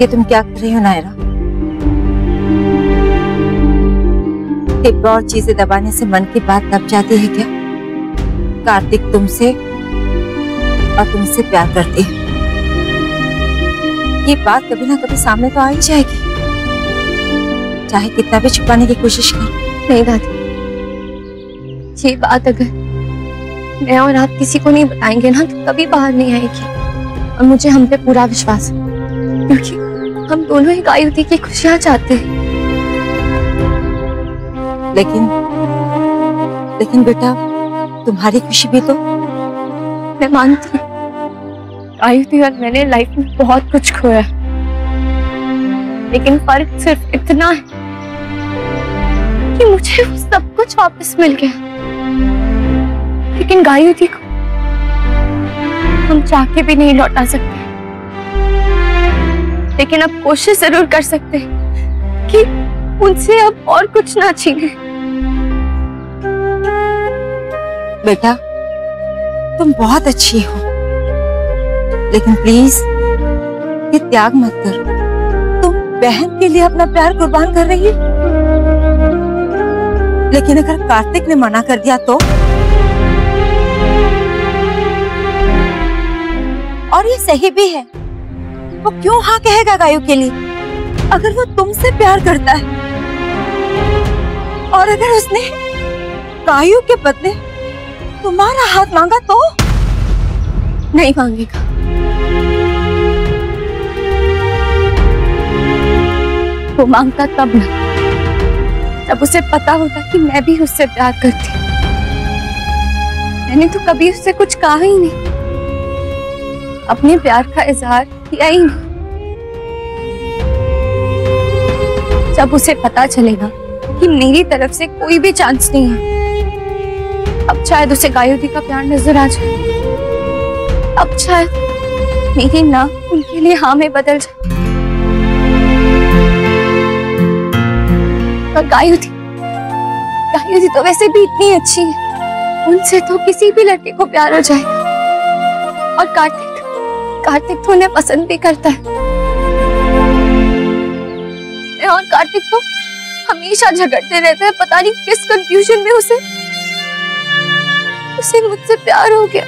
ये तुम क्या कर रही हो नायरा? एक और चीजें दबाने से मन की बात दब जाती है क्या? कार्तिक तुमसे और तुमसे प्यार करती है, ये बात कभी ना कभी सामने तो आ ही जाएगी, चाहे कितना भी छुपाने की कोशिश करो। नहीं दादी, ये बात अगर मैं और आप किसी को नहीं बताएंगे ना तो कभी बाहर नहीं आएगी। और मुझे हम पे पूरा विश्वास है, क्योंकि हम दोनों ही गायुति की खुशियां चाहते हैं। लेकिन बेटा, तुम्हारी खुशी भी तो। मैं मानती हूँ गायुति और मैंने लाइफ में बहुत कुछ खोया, लेकिन फर्क सिर्फ इतना है कि मुझे वो सब कुछ वापस मिल गया। लेकिन गायुति को हम चाह के भी नहीं लौटा सकते, लेकिन अब कोशिश जरूर कर सकते हैं कि उनसे अब और कुछ ना छीने। बेटा, तुम बहुत अच्छी हो, लेकिन प्लीज ये त्याग मत करो। तुम बहन के लिए अपना प्यार कुर्बान कर रही हो, लेकिन अगर कार्तिक ने मना कर दिया तो? और ये सही भी है, वो क्यों हाँ कहेगा गायु के लिए अगर वो तुमसे प्यार करता है? और अगर उसने गायु के बदले तुम्हारा हाथ मांगा तो? नहीं मांगेगा। वो मांगता तब ना, जब उसे पता होता कि मैं भी उससे प्यार करती। मैंने तो कभी उससे कुछ कहा ही नहीं, अपने प्यार का इजहार किया ही नहीं। जब उसे पता चलेगा कि मेरी तरफ से कोई भी चांस नहीं है, अब शायद उसे गायुति का प्यार नजर आ जाए। अब शायद मेरी ना उनके लिए हाँ में बदल जाए। पर गायुति तो वैसे भी इतनी अच्छी है, उनसे तो किसी भी लड़के को प्यार हो जाएगा। और कार्तिक तो उन्हें पसंद भी करता है। और कार्तिक तो हमेशा झगड़ते रहते हैं, पता नहीं किस कंफ्यूजन में उसे मुझसे प्यार हो गया।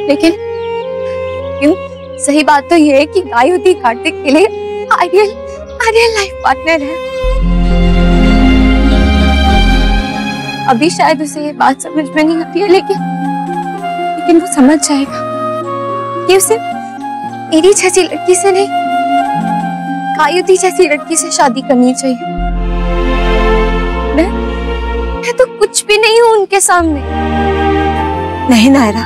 लेकिन सही बात तो यह है कि गायुति कार्तिक के लिए आइडियल लाइफ पार्टनर है। अभी शायद उसे ये बात समझ में नहीं आती है, लेकिन वो समझ जाएगा कि उसे मेरी जैसी लड़की से नहीं, गायुति जैसी लड़की से शादी करनी चाहिए। मैं तो कुछ भी नहीं हूं उनके सामने। नहीं नायरा,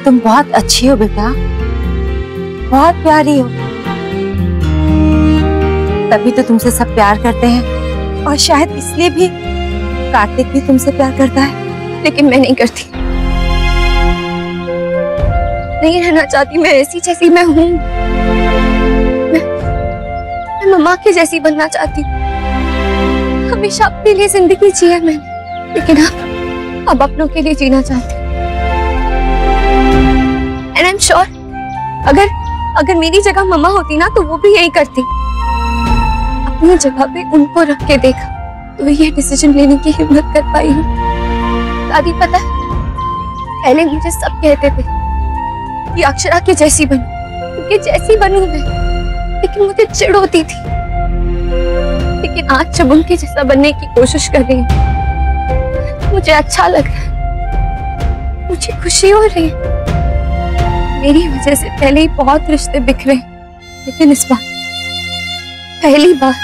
तुम बहुत अच्छी हो बेटा, बहुत प्यारी हो, तभी तो तुमसे सब प्यार करते हैं। और शायद इसलिए भी कार्तिक भी तुमसे प्यार करता है। लेकिन मैं नहीं करती, नहीं रहना चाहती मैं ऐसी जैसी मैं हूं। मैं मम्मा के जैसी बनना चाहती हूँ। हमेशा अपने लिए जिंदगी जी है मैंने, लेकिन अब अपनों के लिए जीना चाहती हूँ। एंड आई एम श्योर अगर मेरी जगह मम्मा होती ना तो वो भी यही करती। अपनी जगह पे उनको रख के देखा तो ये डिसीजन लेने की हिम्मत कर पाई हूँ। दादी पता है, पहले मुझे सब कहते थे कि अक्षरा के जैसी बनूं, क्योंकि जैसी बनूं मैं, लेकिन मुझे चिढ़ होती थी। लेकिन आज जब उनके जैसा बनने की कोशिश कर रही हूँ, मुझे अच्छा लग रहा है, मुझे खुशी हो रही है। मेरी वजह से पहले ही बहुत रिश्ते बिखरे, लेकिन इस बार पहली बार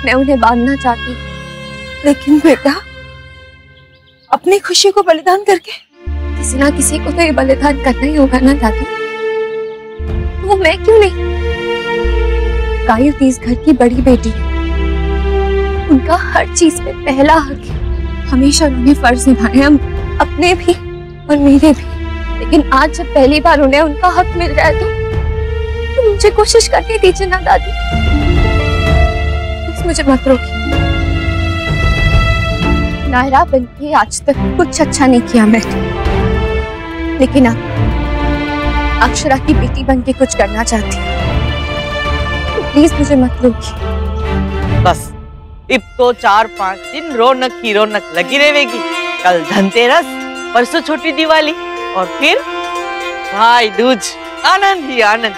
मैं उन्हें बांधना चाहती। लेकिन बेटा, अपनी खुशी को बलिदान करके? किसी ना किसी को तो ये बलिदान करना ही होगा ना दादी। वो मैं क्यों नहीं? गायुति इस घर की बड़ी बेटी है, उनका हर चीज पे पहला हक है। हमेशा उन्हें फर्ज निभाए, हम अपने भी और मेरे भी। लेकिन आज जब पहली बार उन्हें उनका हक मिल रहा है तो मुझे कोशिश करनी दीजिए ना दादी, मुझे मत रोकिए। नायरा बनके आज तक कुछ अच्छा नहीं किया मैंने, लेकिन आप अक्षरा की बेटी बन के कुछ करना चाहती हैं तो प्लीज मुझे मत रोकिए। बस अब तो 4-5 दिन रौनक ही रौनक लगी रहेगी। कल धनतेरस, परसों छोटी दिवाली और फिर भाई दूज, आनंद ही आनंद।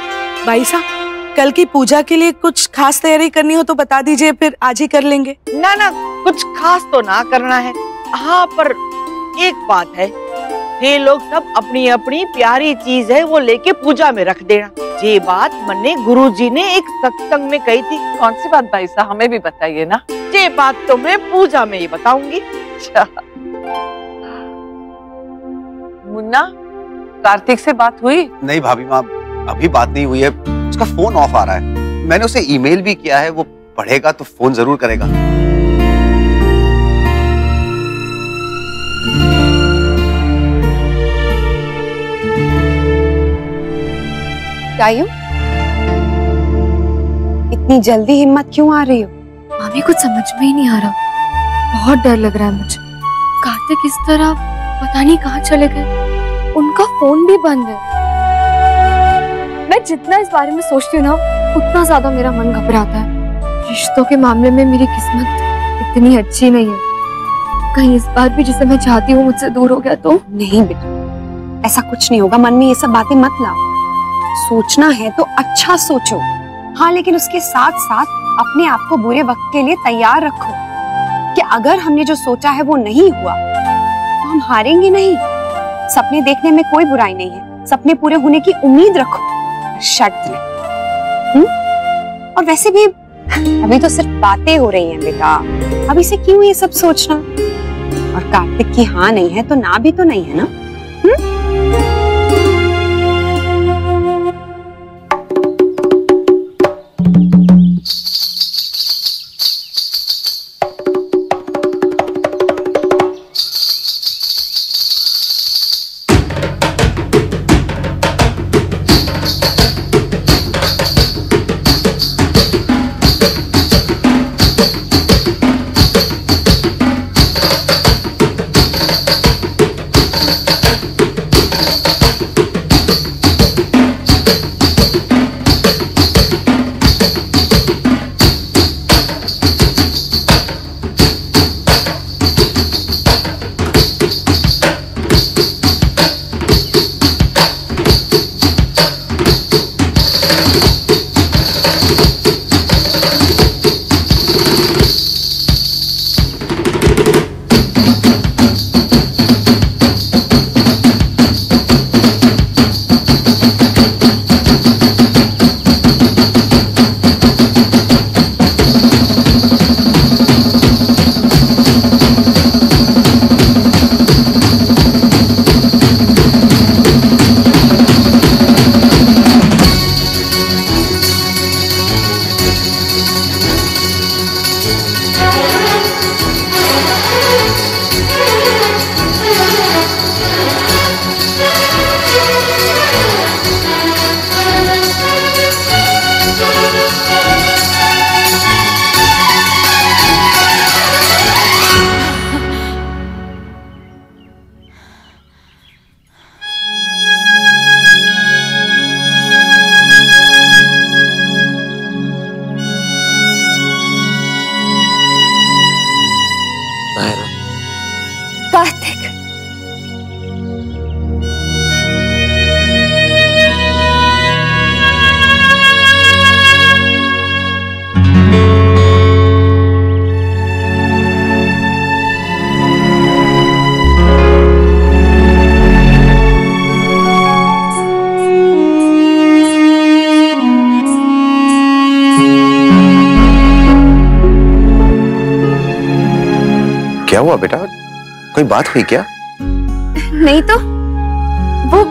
भाई साहब, कल की पूजा के लिए कुछ खास तैयारी करनी हो तो बता दीजिए, फिर आज ही कर लेंगे। ना ना, कुछ खास तो ना करना है। हाँ, पर एक बात है, ये लोग सब अपनी अपनी प्यारी चीज है वो लेके पूजा में रख देना। ये बात मैंने गुरुजी ने एक सत्संग में कही थी। कौन सी बात भाई साहब, हमें भी बताइए ना। ये बात तो मैं पूजा में ही बताऊंगी। मुन्ना, कार्तिक से बात हुई? नहीं भाभी माँ, अभी बात नहीं हुई है। उसका फोन ऑफ आ रहा है। मैंने उसे ईमेल भी किया है, वो पढ़ेगा तो फोन जरूर करेगा। तायू, इतनी जल्दी हिम्मत क्यों आ रही हो? मामी, कुछ समझ में ही नहीं आ रहा। बहुत डर लग रहा है मुझे। कार्तिक इस तरह पता नहीं कहाँ चले गए। उनका फोन भी बंद है। मैं जितना इस बारे में सोचती हूँ ना, उतना ज्यादा मेरा मन घबराता है। रिश्तों के मामले में मेरी किस्मत इतनी अच्छी नहीं है। कहीं इस बार भी जिसे मैं चाहती हूँ मुझसे दूर हो गया तो? नहीं बेटा, ऐसा कुछ नहीं होगा। मन में ये सब बातें मत लाओ। सोचना है तो अच्छा सोचो। हाँ, लेकिन उसके साथ साथ अपने आप को बुरे वक्त के लिए तैयार रखो कि अगर हमने जो सोचा है वो नहीं हुआ तो हम हारेंगे नहीं। सपने देखने में कोई बुराई नहीं है। सपने पूरे होने की उम्मीद रखो, शर्त नहीं। और वैसे भी अभी तो सिर्फ बातें हो रही हैं बेटा। अभी से क्यों ये सब सोचना? और कार्तिक की हाँ नहीं है तो ना भी तो नहीं है ना। कार्तिक, क्या हुआ बेटा? कोई बात हुई क्या? नहीं तो वो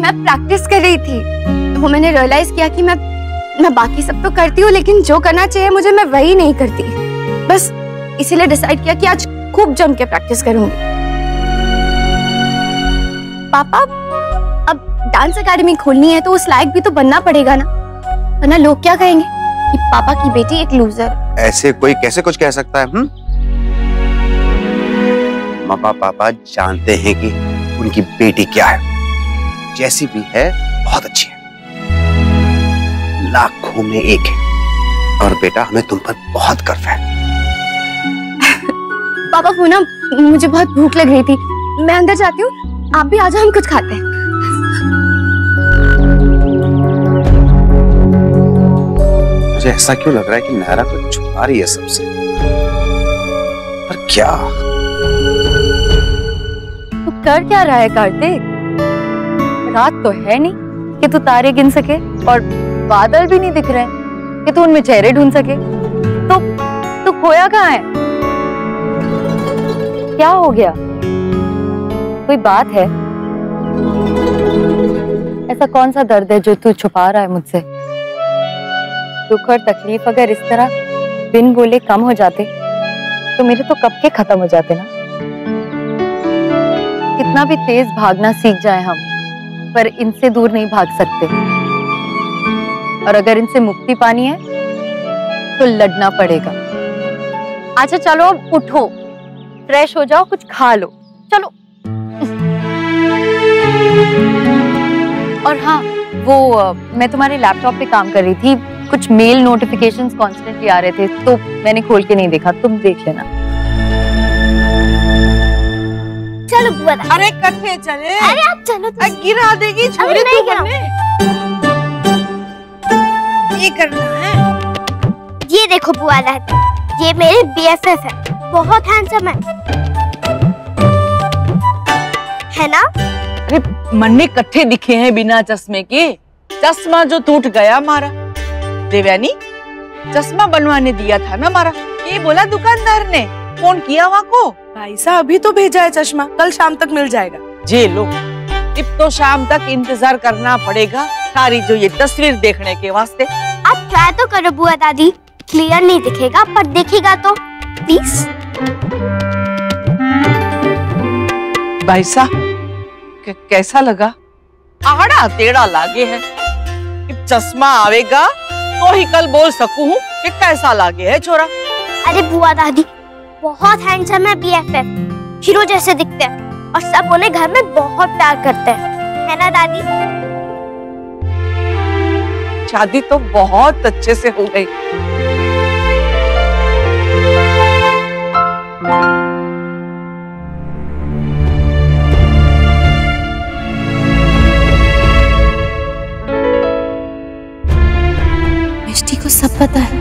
मैं प्रैक्टिस कर रही थी। वो मैंने रियलाइज किया कि मैं बाकी सब तो करती हूँ, लेकिन जो करना चाहिए मुझे मैं वही नहीं करती। बस इसीलिए डिसाइड किया कि आज खूब जम के प्रैक्टिस करूंगी। पापा, अब डांस एकेडमी खोलनी है तो उस लायक भी तो बनना पड़ेगा ना, वरना लोग क्या कहेंगे कि पापा की बेटी एक लूजर। ऐसे कोई कैसे कुछ कह सकता है? मम्मा पापा जानते हैं कि उनकी बेटी क्या है। जैसी भी है बहुत अच्छी है, लाखों में एक है। और बेटा हमें तुम पर बहुत गर्व है। पापा वो ना, मुझे बहुत भूख लग रही थी, मैं अंदर जाती हूँ, आप भी आ जाओ, हम कुछ खाते हैं। मुझे ऐसा क्यों लग रहा है कि नहरा कुछ छुपा रही है सबसे, पर क्या? तू कर क्या रहा है कार्तिक? रात तो है नहीं कि तू तारे गिन सके, और बादल भी नहीं दिख रहे कि तू उनमें चेहरे ढूंढ सके। तो तू खोया कहाँ है? क्या हो गया? कोई बात है? ऐसा कौन सा दर्द है जो तू छुपा रहा है मुझसे? दुख और तकलीफ अगर इस तरह बिन बोले कम हो जाते तो मेरे तो कब के खत्म हो जाते ना। कितना भी तेज भागना सीख जाए हम, पर इनसे दूर नहीं भाग सकते। और अगर इनसे मुक्ति पानी है तो लड़ना पड़ेगा। अच्छा चलो अब उठो, फ्रेश हो जाओ, कुछ खा लो, चलो। और हाँ, वो मैं तुम्हारे लैपटॉप पे काम कर रही थी, कुछ मेल नोटिफिकेशंस कॉन्स्टेंटली आ रहे थे तो मैंने खोल के नहीं देखा, तुम देख लेना। चलो बुआ। अरे कट्ठे चले। अरे आप चलो तो। गिरा देगी छोरी नहीं तू हमने। ये करना है। ये देखो बुआ लाती, ये मेरे BFF है, बहुत हैंडसम है ना? अरे मन्ने कट्ठे दिखे हैं बिना चश्मे के। चश्मा जो टूट गया हमारा, देवयानी चश्मा बनवाने दिया था ना हमारा, ये बोला दुकानदार ने, फोन किया वहाँ को। भाई साहब अभी तो भेजा है चश्मा, कल शाम तक मिल जाएगा। जे लो, अब तो शाम तक इंतजार करना पड़ेगा सारी जो ये तस्वीर देखने के वास्ते। आप ट्राई तो करो बुआ दादी, क्लियर नहीं दिखेगा पर दिखेगा तो प्लीज। भाई साहब कैसा लगा? आड़ा टेढ़ा लागे है। अब चश्मा आवेगा तो ही कल बोल सकूं कि कैसा लागे है छोरा। अरे बुआ दादी बहुत हैंडसम है BFF, हीरो जैसे दिखते हैं और सब उन्हें घर में बहुत प्यार करते हैं, है ना दादी? शादी तो बहुत अच्छे से हो गई। मिष्टी को सब पता है,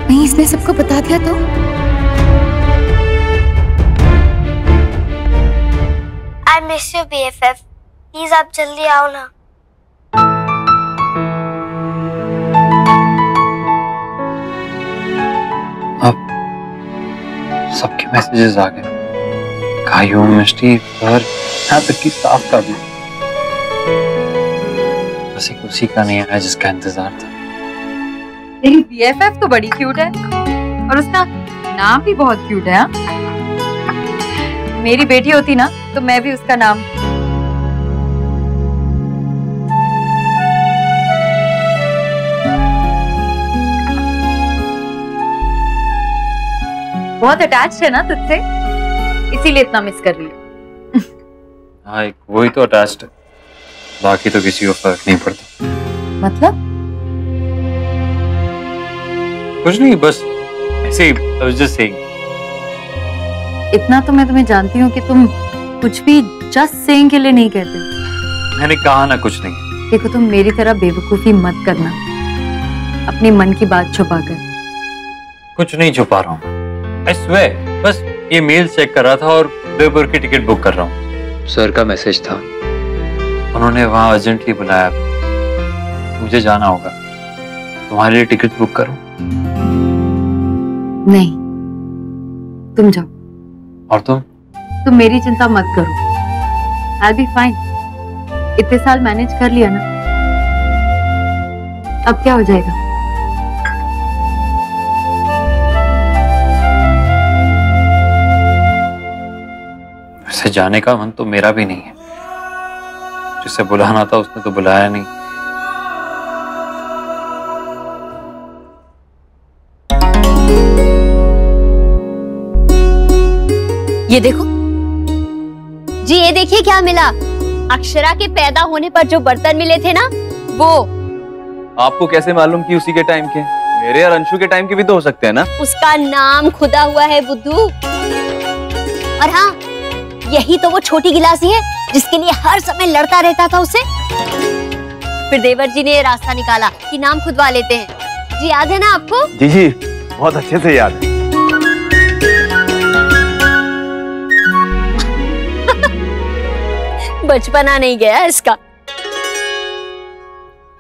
नहीं इसने सबको बता दिया तो? I miss you BFF, please आप जल्दी आओ ना। अब सबके मैसेजेस आ गए, कायू, मिष्टी और यहाँ तक कि स्टाफ का भी। बस एक उसी का नहीं आया जिसका इंतजार था। तेरी BFF तो बड़ी क्यूट है और उसका नाम भी बहुत क्यूट है। मेरी बेटी होती ना तो मैं भी उसका नाम बहुत अटैच्ड है ना तुझसे, इसीलिए इतना मिस कर रही है। हाँ, एक वही तो अटैच्ड है, बाकी तो किसी को फर्क नहीं पड़ता। मतलब कुछ नहीं, बस ऐसे ही I was just saying। इतना तो मैं तुम्हें जानती हूँ कि तुम कुछ भी जस्ट सेइंग के लिए नहीं कहते। मैंने कहा ना कुछ नहीं। देखो तुम मेरी तरह बेवकूफी मत करना, अपने मन की बात छुपाकर। कुछ नहीं छुपा रहा हूँ, I swear, बस ये मेल चेक कर रहा था और उदयपुर की टिकट बुक कर रहा हूँ। सर का मैसेज था, उन्होंने वहाँ अर्जेंटली बुलाया, मुझे जाना होगा। तुम्हारे लिए टिकट बुक करूँ? नहीं, तुम जाओ। और तुम मेरी चिंता मत करो, I'll be fine। इतने साल मैनेज कर लिया ना, अब क्या हो जाएगा? वैसे जाने का मन तो मेरा भी नहीं है, जिसे बुलाना था उसने तो बुलाया नहीं। ये देखो जी, ये देखिए क्या मिला। अक्षरा के पैदा होने पर जो बर्तन मिले थे ना, वो। आपको कैसे मालूम कि उसी के टाइम के? मेरे और अंशु के टाइम के भी तो हो सकते हैं ना। उसका नाम खुदा हुआ है बुद्धू। और हाँ, यही तो वो छोटी गिलासी है जिसके लिए हर समय लड़ता रहता था उससे। फिर देवर जी ने ये रास्ता निकाला कि नाम खुदवा लेते हैं। जी याद है ना आपको? जी जी, बहुत अच्छे से याद है। बचपना नहीं गया इसका।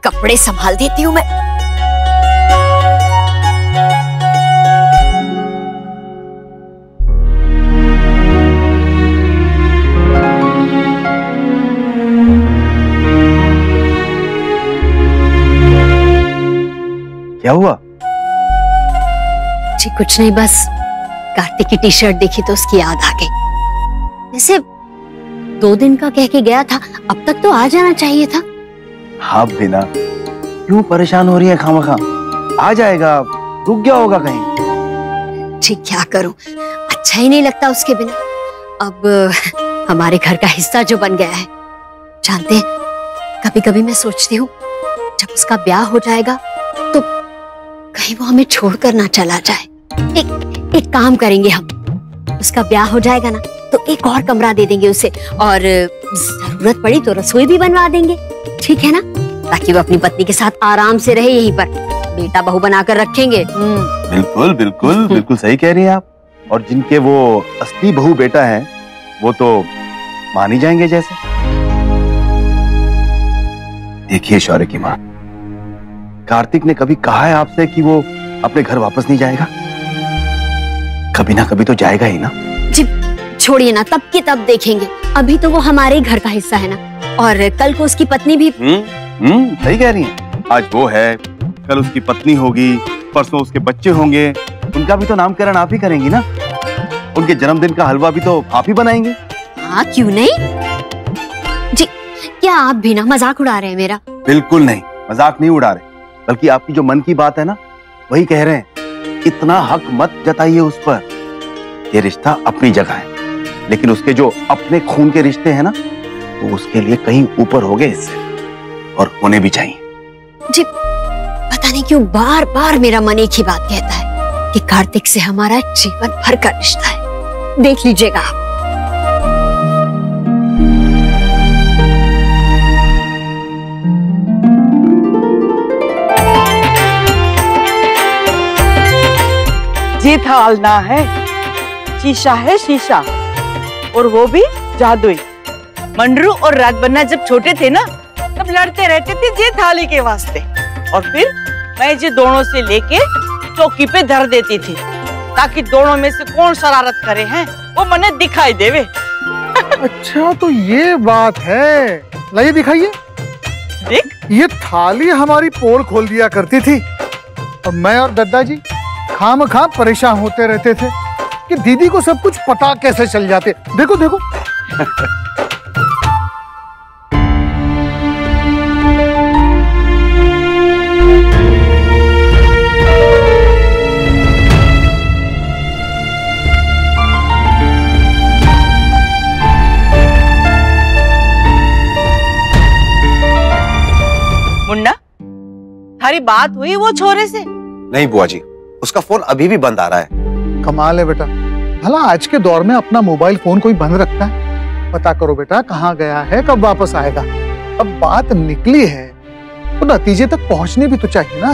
कपड़े संभाल देती हूँ मैं। क्या हुआ? जी कुछ नहीं, बस कार्तिक की टी शर्ट देखी तो उसकी याद आ गई। वैसे 2 दिन का कह के गया था, अब तक तो आ जाना चाहिए था। हाँ बिना, क्यों परेशान हो रही है खामखा? आ जाएगा, रुक गया होगा कहीं। जी क्या करूं, अच्छा ही नहीं लगता उसके बिना। अब हमारे घर का हिस्सा जो बन गया है। जानते हैं, कभी कभी मैं सोचती हूँ जब उसका ब्याह हो जाएगा तो कहीं वो हमें छोड़कर ना चला जाए। एक काम करेंगे हम, उसका ब्याह हो जाएगा ना तो एक और कमरा दे देंगे उसे, और जरूरत पड़ी तो रसोई भी बनवा देंगे, ठीक है ना? ताकि वो अपनी पत्नी के साथ आराम से रहे यहीं पर। बेटा बहू बनाकर रखेंगे। बिल्कुल बिल्कुल बिल्कुल सही कह रही हैं आप। और जिनके वो असली बहू बेटा है वो तो मान ही जाएंगे जैसे। देखिए शौर्य की माँ, कार्तिक ने कभी कहा है आपसे कि वो अपने घर वापस नहीं जाएगा? कभी ना कभी तो जाएगा ही ना। जी छोड़िए ना, तब की तब देखेंगे। अभी तो वो हमारे ही घर का हिस्सा है ना, और कल को उसकी पत्नी भी। सही कह रही हैं। आज वो है, कल उसकी पत्नी होगी, परसों उसके बच्चे होंगे, उनका भी तो नामकरण आप ही करेंगी ना। उनके जन्मदिन का हलवा भी तो आप ही बनाएंगे। हाँ क्यों नहीं जी। क्या आप भी ना मजाक उड़ा रहे हैं मेरा? बिल्कुल नहीं, मजाक नहीं उड़ा रहे, बल्कि आपकी जो मन की बात है ना वही कह रहे हैं। इतना हक मत जताइए उस पर। ये रिश्ता अपनी जगह है, लेकिन उसके जो अपने खून के रिश्ते हैं ना, वो उसके लिए कहीं ऊपर हो गए इससे, और होने भी चाहिए। जी पता नहीं क्यों बार बार मेरा मन एक ही बात कहता है कि कार्तिक से हमारा जीवन भर का रिश्ता है। देख लीजिएगा आप। ये थालना है, शीशा है शीशा, और वो भी जादुई। मंडरू और राजबन्ना जब छोटे थे ना, तब लड़ते रहते थे ये थाली के वास्ते, और फिर मैं ये दोनों से लेके चौकी पे धर देती थी, ताकि दोनों में से कौन शरारत करे हैं वो मने दिखाई देवे। अच्छा तो ये बात है। लाइए दिखाइए। देख, ये थाली हमारी पोल खोल दिया करती थी, और मैं और दद्दा जी खामखा परेशान होते रहते थे कि दीदी को सब कुछ पता कैसे चल जाते। देखो देखो। मुन्ना, थारी बात हुई वो छोरे से? नहीं बुआ जी, उसका फोन अभी भी बंद आ रहा है। कमाल है बेटा, भला आज के दौर में अपना मोबाइल फोन कोई बंद रखता है? पता करो बेटा कहाँ गया है, कब वापस आएगा। अब बात निकली है तो नतीजे तक पहुंचने भी तो चाहिए ना।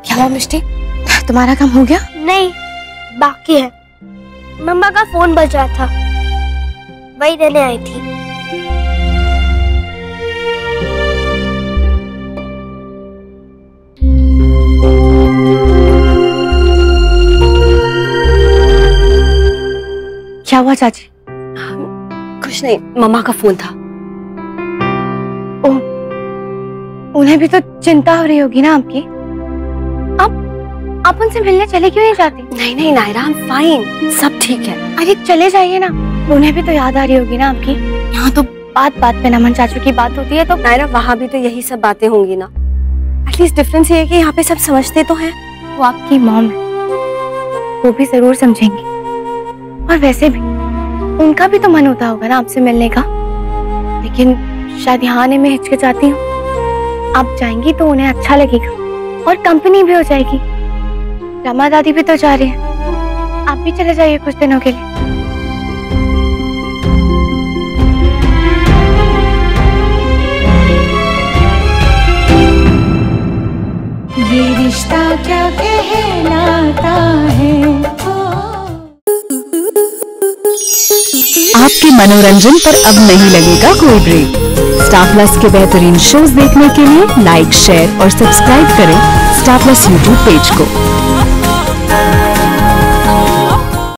क्या हुआ मिष्टी, तुम्हारा काम हो गया? नहीं, बाकी है। मम्मा का फोन बज रहा था, वही देने आई थी। क्या हुआ चाची? कुछ नहीं, मम्मा का फोन था। ओह, उन्हें भी तो चिंता हो रही होगी ना आपकी। आप उनसे मिलने चले क्यों नहीं जाती? नहीं नहीं नायरा, I'm fine, सब ठीक है। अरे चले जाइए ना, उन्हें भी तो याद आ रही होगी ना आपकी। यहाँ तो बात बात पे नमन चाचू की बात होती है, तो नायरा वहाँ भी तो यही सब बातें होंगी ना। एटलीस्ट डिफरेंस ये है कि यहाँ पे सब समझते तो हैं। वो आपकी मॉम है, वो भी जरूर समझेंगी। और वैसे भी उनका भी तो मन होता होगा ना आपसे मिलने का, लेकिन शायद यहाँ आने में हिचकिचाती हूँ। आप जाएंगी तो उन्हें अच्छा लगेगा और कंपनी भी हो जाएगी। रमा दादी भी तो जा रही है, आप भी चले जाइए कुछ दिनों के लिए। ये रिश्ता क्या कहलाता है। आपके मनोरंजन पर अब नहीं लगेगा कोई ब्रेक। स्टार प्लस के बेहतरीन शोज देखने के लिए लाइक, शेयर और सब्सक्राइब करें स्टार प्लस यूट्यूब पेज को।